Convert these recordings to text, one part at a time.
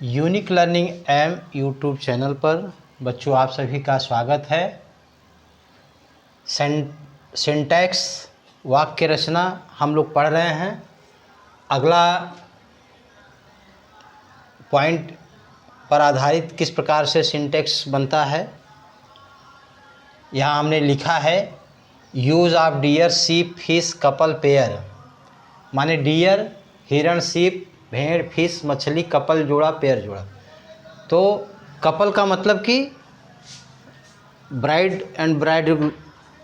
Unique learning M YouTube channel पर बच्चों आप सभी का स्वागत है। सिंटैक्स वाक्य रचना हम लोग पढ़ रहे हैं। अगला पॉइंट पर आधारित किस प्रकार से सिंटैक्स बनता है यहाँ हमने लिखा है। Use of dear sheep fish couple pair, माने डियर हिरण शीप भेड़ फिश मछली कपल जोड़ा पेयर जोड़ा। तो कपल का मतलब कि ब्राइड एंड ब्राइड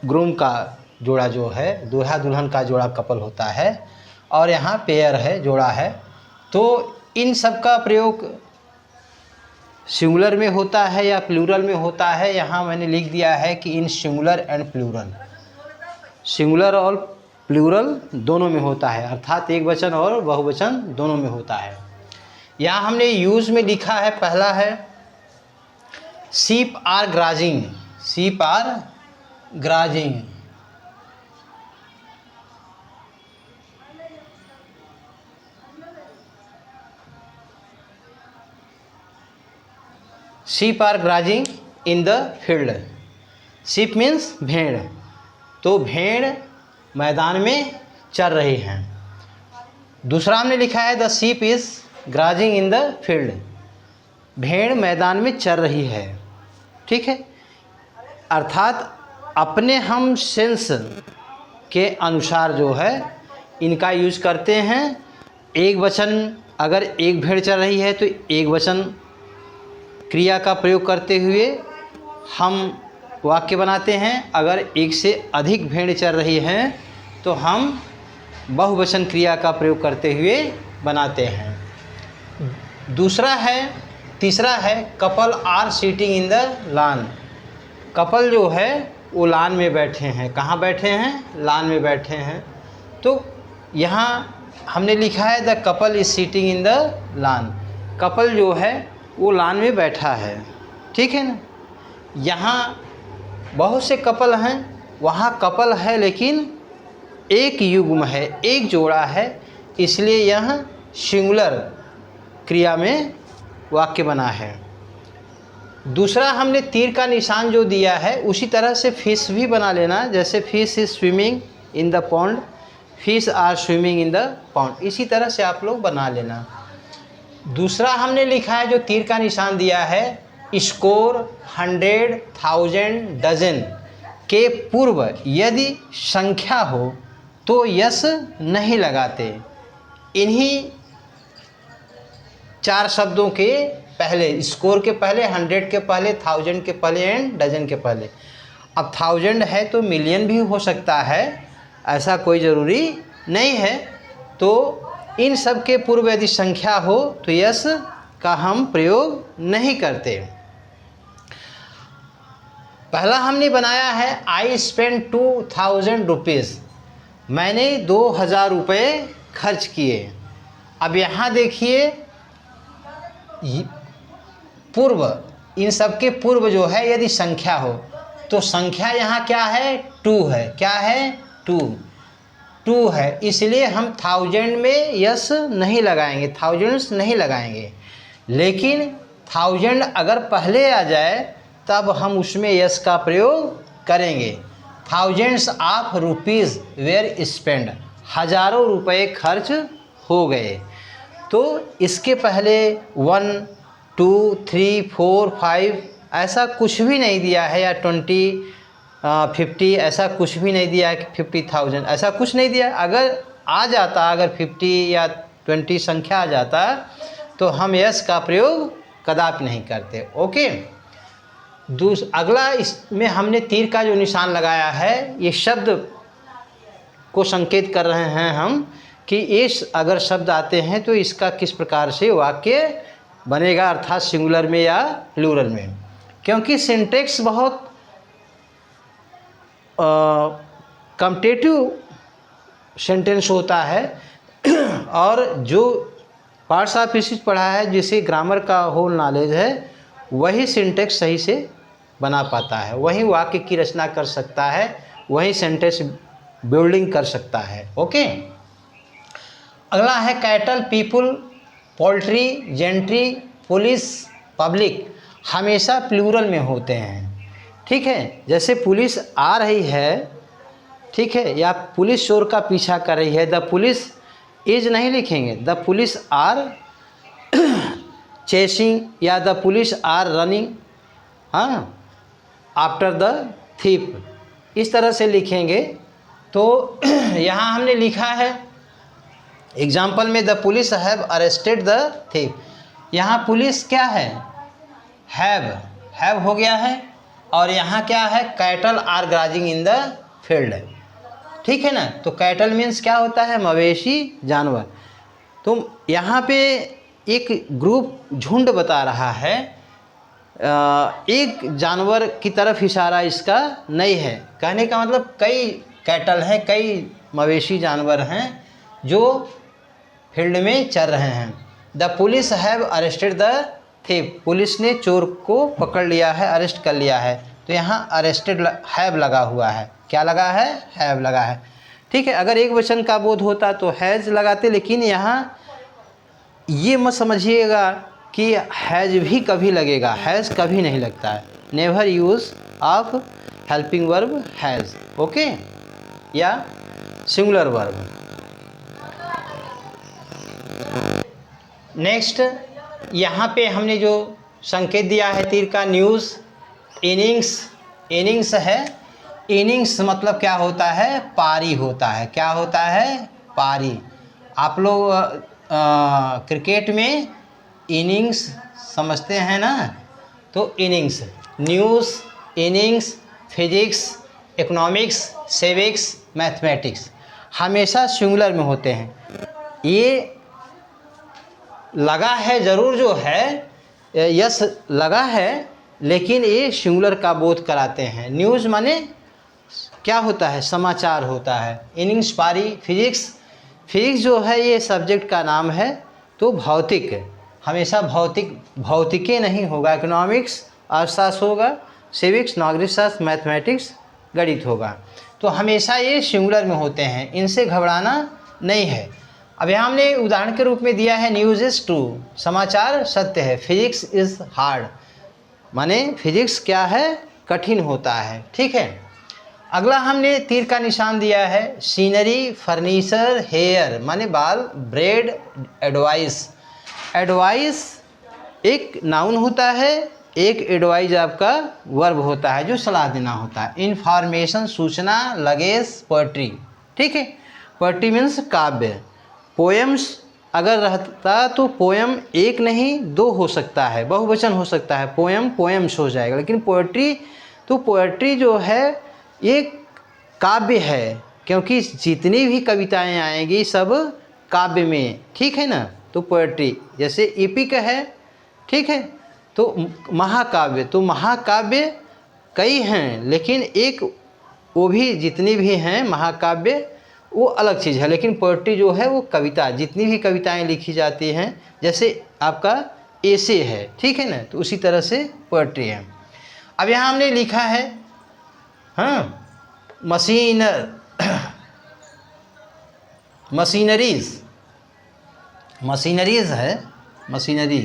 ग्रूम का जोड़ा जो है, दूल्हा दुल्हन का जोड़ा कपल होता है, और यहाँ पेयर है जोड़ा है। तो इन सब का प्रयोग सिंगुलर में होता है या प्लूरल में होता है। यहाँ मैंने लिख दिया है कि in singular and plural, singular और प्लूरल दोनों में होता है, अर्थात एक वचन और बहुवचन दोनों में होता है। यहाँ हमने यूज़ में लिखा है, पहला है sheep are grazing, sheep are grazing. Sheep are grazing in the field. Sheep means भेड़, तो भेड़ मैदान में चर रही हैं। दूसरा हमने लिखा है the sheep is grazing in the field, भेड़ मैदान में चर रही है। ठीक है, अर्थात अपने हम सेंस के अनुसार जो है इनका यूज़ करते हैं। एक वचन, अगर एक भेड़ चर रही है तो एक वचन क्रिया का प्रयोग करते हुए हम वाक्य बनाते हैं। अगर एक से अधिक भेड़ चर रही हैं तो हम बहुवचन क्रिया का प्रयोग करते हुए बनाते हैं। दूसरा है, तीसरा है couple are sitting in the lawn. Couple जो है वो लॉन में बैठे हैं। कहाँ बैठे हैं? लॉन में बैठे हैं। तो यहाँ हमने लिखा है the couple is seating in the lawn, couple जो है वो लॉन में बैठा है। ठीक है ना। यहाँ बहुत से कपल हैं, वहाँ कपल है लेकिन एक युग्म है, एक जोड़ा है, इसलिए यह सिंगुलर क्रिया में वाक्य बना है। दूसरा हमने तीर का निशान जो दिया है उसी तरह से फिश भी बना लेना, जैसे fish is swimming in the pond, fish are swimming in the pond, इसी तरह से आप लोग बना लेना। दूसरा हमने लिखा है जो तीर का निशान दिया है, स्कोर 100 1000 डजन के पूर्व यदि संख्या हो तो यस नहीं लगाते। इन्हीं चार शब्दों के पहले, स्कोर के पहले, 100 के पहले, 1000 के पहले एंड डजन के पहले। अब 1000 है तो मिलियन भी हो सकता है, ऐसा कोई ज़रूरी नहीं है। तो इन सब के पूर्व यदि संख्या हो तो यस का हम प्रयोग नहीं करते। पहला हमने बनाया है आई स्पेंड 2000 रुपीज़, मैंने 2000 रुपये खर्च किए। अब यहाँ देखिए पूर्व, इन सब के पूर्व जो है यदि संख्या हो तो संख्या यहाँ क्या है? 2 है। क्या है? 2 है, इसलिए हम 1000 में यस नहीं लगाएंगे, थाउजेंड्स नहीं लगाएंगे। लेकिन 1000 अगर पहले आ जाए तब हम उसमें यस का प्रयोग करेंगे। Thousands of rupees were spend, हज़ारों रुपए खर्च हो गए। तो इसके पहले 1 2 3 4 5 ऐसा कुछ भी नहीं दिया है, या 20 50 ऐसा कुछ भी नहीं दिया है कि 50,000 ऐसा कुछ नहीं दिया। अगर आ जाता, अगर 50 या 20 संख्या आ जाता तो हम यस का प्रयोग कदापि नहीं करते। ओके। अगला इसमें हमने तीर का जो निशान लगाया है, ये शब्द को संकेत कर रहे हैं हम कि इस अगर शब्द आते हैं तो इसका किस प्रकार से वाक्य बनेगा, अर्थात सिंगुलर में या प्लूरल में। क्योंकि सिंटैक्स बहुत कॉम्पिटिटिव सेंटेंस होता है और जो पार्ट्स ऑफ स्पीच पढ़ा है, जिसे ग्रामर का होल नॉलेज है, वही सिंटैक्स सही से बना पाता है, वही वाक्य की रचना कर सकता है, वही सेंटेंस बिल्डिंग कर सकता है। ओके। अगला है cattle, people, poultry, gentry, police, public हमेशा प्लूरल में होते हैं। ठीक है, जैसे पुलिस आ रही है, ठीक है, या पुलिस चोर का पीछा कर रही है, द पुलिस इज नहीं लिखेंगे, द पुलिस आर चेसिंग या द पुलिस आर रनिंग, हाँ, आफ्टर द थीप, इस तरह से लिखेंगे। तो यहाँ हमने लिखा है एग्जाम्पल में the police have arrested the thief. यहाँ पुलिस क्या है, हैव हो गया है, और यहाँ क्या है, cattle are grazing in the field. ठीक है ना, तो कैटल मीन्स क्या होता है, मवेशी, जानवर। तो यहाँ पे एक ग्रुप, झुंड बता रहा है, एक जानवर की तरफ इशारा इसका नहीं है। कहने का मतलब कई कैटल हैं, कई मवेशी जानवर हैं जो फील्ड में चल रहे हैं। The police have arrested the thief, police ने चोर को पकड़ लिया है, अरेस्ट कर लिया है। तो यहाँ अरेस्टेड हैव लगा हुआ है, क्या लगा है, हैव लगा है। ठीक है, अगर एक वचन का बोध होता तो हैज़ लगाते, लेकिन यहाँ ये मत समझिएगा कि हैज़ भी कभी लगेगा, हैज़ कभी नहीं लगता है। Never use of helping verb has, okay, या सिंगुलर वर्ब। नेक्स्ट, यहाँ पे हमने जो संकेत दिया है तीर का, न्यूज़, इनिंग्स है। इनिंग्स मतलब क्या होता है, पारी होता है। क्या होता है, पारी। आप लोग क्रिकेट में इनिंग्स समझते हैं ना, तो innings, news, innings, physics, economics, civics, mathematics हमेशा सिंगुलर में होते हैं। ये लगा है ज़रूर जो है, यस लगा है, लेकिन ये सिंगुलर का बोध कराते हैं। न्यूज़ माने क्या होता है, समाचार होता है। इनिंग्स पारी, फिजिक्स जो है ये सब्जेक्ट का नाम है, तो भौतिक, हमेशा भौतिकी नहीं होगा। इकोनॉमिक्स अर्थशास्त्र होगा, सिविक्स नागरिक शास्त्र, मैथमेटिक्स गणित होगा। तो हमेशा ये सिंगुलर में होते हैं, इनसे घबराना नहीं है। अब यहाँ हमने उदाहरण के रूप में दिया है न्यूज़ इज़ ट्रू, समाचार सत्य है। फिजिक्स इज़ हार्ड, माने फिजिक्स क्या है, कठिन होता है। ठीक है, अगला हमने तीर का निशान दिया है सीनरी, फर्नीचर, हेयर माने बाल, ब्रेड, एडवाइस। एडवाइस एक नाउन होता है, एक एडवाइज आपका वर्ब होता है जो सलाह देना होता है। इन्फॉर्मेशन सूचना, लगेज, पोएट्री। ठीक है, पोएट्री मीन्स काव्य। पोएम्स अगर रहता तो पोएम एक नहीं दो हो सकता है, बहुवचन हो सकता है, पोएम पोएम्स हो जाएगा। लेकिन पोएट्री, तो पोएट्री जो है एक काव्य है, क्योंकि जितनी भी कविताएं आएंगी सब काव्य में। ठीक है ना, तो पोएट्री जैसे एपिक है, ठीक है, तो महाकाव्य, तो महाकाव्य कई हैं, लेकिन एक वो भी जितनी भी हैं महाकाव्य वो अलग चीज़ है। लेकिन पोएट्री जो है वो कविता, जितनी भी कविताएं लिखी जाती हैं, जैसे आपका एसे है, ठीक है ना, तो उसी तरह से पोएट्री है। अब यहाँ हमने लिखा है हाँ मशीनरीज़ है, मशीनरी,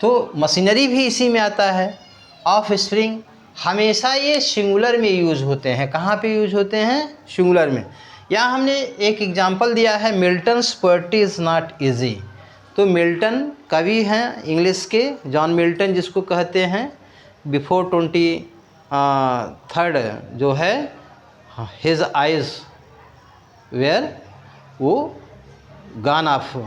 तो मशीनरी भी इसी में आता है। ऑफ स्प्रिंग हमेशा ये सिंगुलर में यूज़ होते हैं। कहाँ पे यूज़ होते हैं, सिंगुलर में। यहाँ हमने एक एग्जांपल दिया है Milton's poetry is not easy. तो मिल्टन कवि हैं इंग्लिश के, जॉन मिल्टन जिसको कहते हैं, बिफोर 23rd जो है हिज आइज़ वेयर वो गॉन ऑफ,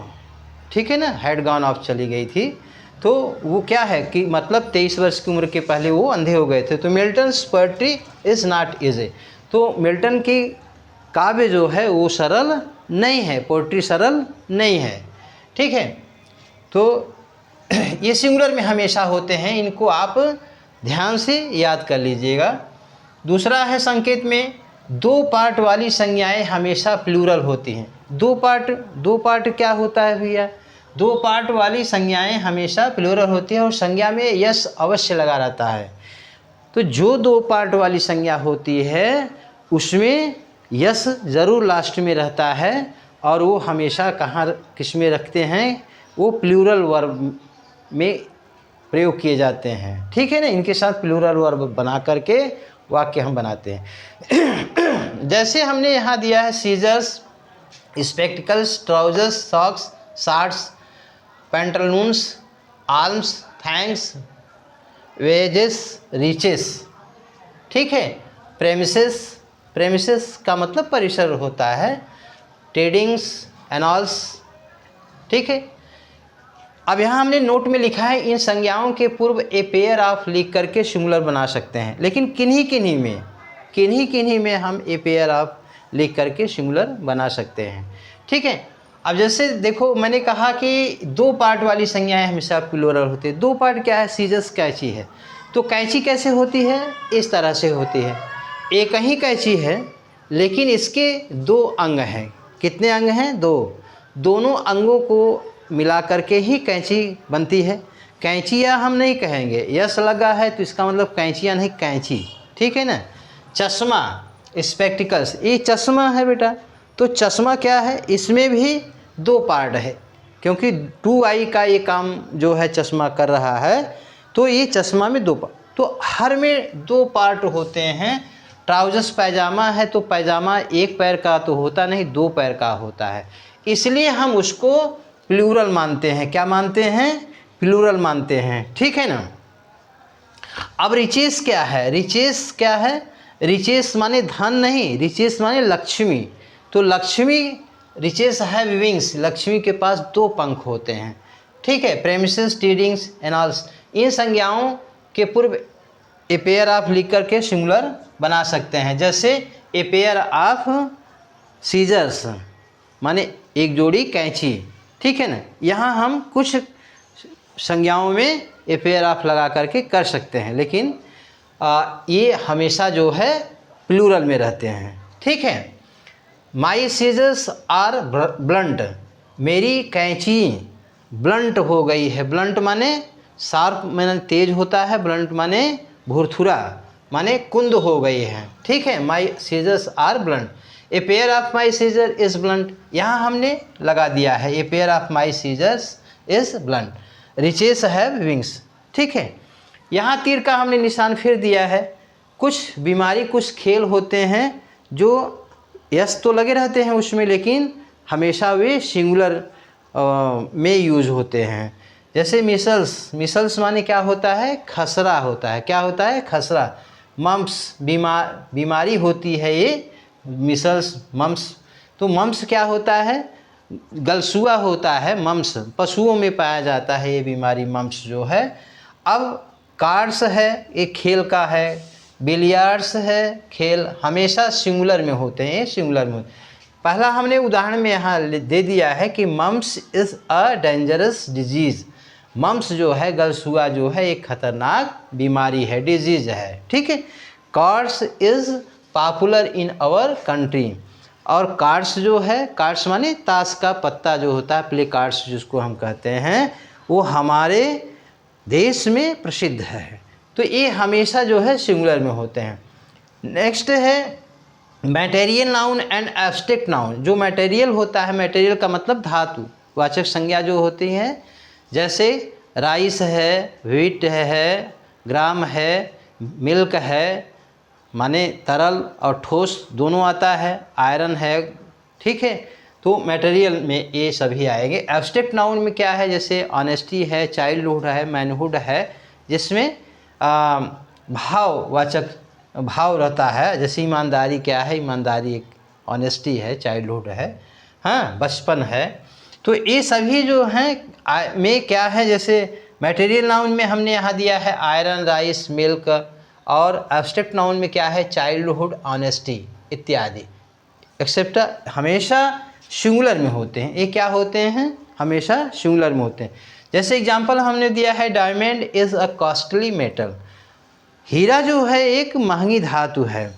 ठीक है ना, हैड गॉन ऑफ चली गई थी। तो वो क्या है कि मतलब 23 वर्ष की उम्र के पहले वो अंधे हो गए थे। तो Milton's poetry is not easy, तो मिल्टन की काव्य जो है वो सरल नहीं है, पोएट्री सरल नहीं है। ठीक है, तो ये सिंगुलर में हमेशा होते हैं, इनको आप ध्यान से याद कर लीजिएगा। दूसरा है संकेत में, दो पार्ट वाली संज्ञाएं हमेशा प्लूरल होती हैं। दो पार्ट क्या होता है भैया, दो पार्ट वाली संज्ञाएं हमेशा प्लूरल होती हैं और संज्ञा में यस अवश्य लगा रहता है। तो जो दो पार्ट वाली संज्ञा होती है उसमें यस ज़रूर लास्ट में रहता है, और वो हमेशा कहाँ किस में रखते हैं, वो प्लूरल वर्ब में प्रयोग किए जाते हैं, ठीक है ना। इनके साथ प्लूरल वर्ब बना करके वाक्य हम बनाते हैं। जैसे हमने यहाँ दिया है scissors, spectacles, trousers, socks, shorts, pantaloons, arms, thanks, wages, riches, ठीक है। प्रेमिसेस, प्रेमिसेस का मतलब परिसर होता है। ट्रेडिंग्स, एनॉल्स, ठीक है। अब यहाँ हमने नोट में लिखा है इन संज्ञाओं के पूर्व ए पेयर ऑफ लिख करके सिंगुलर बना सकते हैं, लेकिन किन्हीं किन्हीं में हम ए पेयर ऑफ लिख करके सिंगुलर बना सकते हैं, ठीक है। अब जैसे देखो मैंने कहा कि दो पार्ट वाली संज्ञाएं हमेशा प्लूरल होती है। दो पार्ट क्या है? सीजर्स, कैंची है। तो कैंची कैसे होती है? इस तरह से होती है। एक ही कैंची है लेकिन इसके दो अंग हैं। कितने अंग हैं? दो। दोनों अंगों को मिला करके ही कैंची बनती है। कैंचिया हम नहीं कहेंगे, यस लगा है तो इसका मतलब कैंचिया नहीं, कैंची, ठीक है ना। चश्मा, स्पेक्टिकल्स, ये चश्मा है बेटा। तो चश्मा क्या है? इसमें भी दो पार्ट है, क्योंकि 2 का ये काम जो है चश्मा कर रहा है, तो ये चश्मा में दो पार्ट, तो हर में दो पार्ट होते हैं। ट्राउजर्स पैजामा है तो पैजामा एक पैर का तो होता नहीं, दो पैर का होता है, इसलिए हम उसको प्लूरल मानते हैं। क्या मानते हैं? प्लूरल मानते हैं, ठीक है ना। अब रिचेस क्या है? रिचेस क्या है? रिचेस माने धन नहीं, रिचेस माने लक्ष्मी। तो Lakshmi, riches have wings, Lakshmi के पास दो पंख होते हैं, ठीक है। प्रेमिसेस, ट्रेडिंग्स, एनॉल्स, इन संज्ञाओं के पूर्व ए पेयर ऑफ लिख करके सिंगुलर बना सकते हैं। जैसे ए पेयर ऑफ सीजर्स माने एक जोड़ी कैंची, ठीक है ना। यहाँ हम कुछ संज्ञाओं में ए पेयर ऑफ लगा करके कर सकते हैं, लेकिन ये हमेशा जो है प्लूरल में रहते हैं, ठीक है। माई सीजर्स आर ब्लंट, मेरी कैंची ब्लंट हो गई है। ब्लंट माने शार्प माने तेज होता है, ब्लंट माने भुरथुरा माने कुंद हो गई है, ठीक है। My scissors are blunt, a pair of my scissor is blunt, यहाँ हमने लगा दिया है a pair of my scissors is blunt. Riches have wings, ठीक है। यहाँ तीर का हमने निशान फिर दिया है। कुछ बीमारी, कुछ खेल होते हैं जो यस तो लगे रहते हैं उसमें, लेकिन हमेशा वे सिंगुलर में यूज होते हैं। जैसे मिसल्स, मिसल्स माने क्या होता है? खसरा होता है। क्या होता है? खसरा। मम्स, बीमारी होती है ये मिसल्स, मम्स। तो मम्स क्या होता है? गलसुआ होता है मम्स, पशुओं में पाया जाता है ये बीमारी मम्स जो है। अब कार्ड्स है, एक खेल का है। बिलियर्ड्स है, खेल हमेशा सिंगुलर में होते हैं, ये सिंगुलर में। पहला हमने उदाहरण में यहाँ दे दिया है कि mumps is a dangerous disease. Mumps जो है, गलसुआ जो है, एक खतरनाक बीमारी है, डिजीज़ है, ठीक है। Cards is popular in our country, और कार्ड्स जो है, कार्ड्स माने ताश का पत्ता जो होता है, प्ले कार्ड्स जिसको हम कहते हैं, वो हमारे देश में प्रसिद्ध है। तो ये हमेशा जो है सिंगुलर में होते हैं। नेक्स्ट है material noun and abstract noun. जो मटेरियल होता है, मटेरियल का मतलब धातु वाचक संज्ञा जो होती हैं, जैसे राइस है, व्हीट है, ग्राम है, मिल्क है, माने तरल और ठोस दोनों आता है, आयरन है, ठीक है। तो मटेरियल में ये सभी आएंगे। एब्स्ट्रैक्ट नाउन में क्या है? जैसे ऑनेस्टी है, चाइल्डहुड है, मैनहुड है, जिसमें भाववाचक भाव रहता है। जैसे ईमानदारी क्या है? ईमानदारी एक ऑनेस्टी है, चाइल्डहुड है, हाँ, बचपन है। तो ये सभी जो हैं में क्या है? जैसे मटेरियल नाउन में हमने यहाँ दिया है आयरन, राइस, मिल्क, और एब्स्ट्रैक्ट नाउन में क्या है? चाइल्डहुड, ऑनेस्टी इत्यादि। एक्सेप्ट हमेशा सिंगुलर में होते हैं। ये क्या होते हैं? हमेशा सिंगुलर में होते हैं। जैसे एग्जांपल हमने दिया है diamond is a costly metal, हीरा जो है एक महंगी धातु है।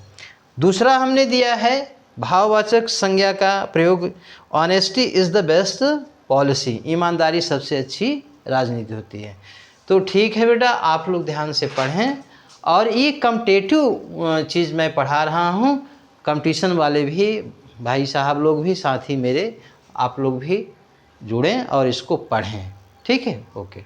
दूसरा हमने दिया है भाववाचक संज्ञा का प्रयोग, honesty is the best policy, ईमानदारी सबसे अच्छी राजनीति होती है। तो ठीक है बेटा, आप लोग ध्यान से पढ़ें। और ये कॉम्पिटिटिव चीज़ मैं पढ़ा रहा हूँ, कंपटीशन वाले भी भाई साहब लोग भी, साथ ही मेरे आप लोग भी जुड़ें और इसको पढ़ें, ठीक है। ओके।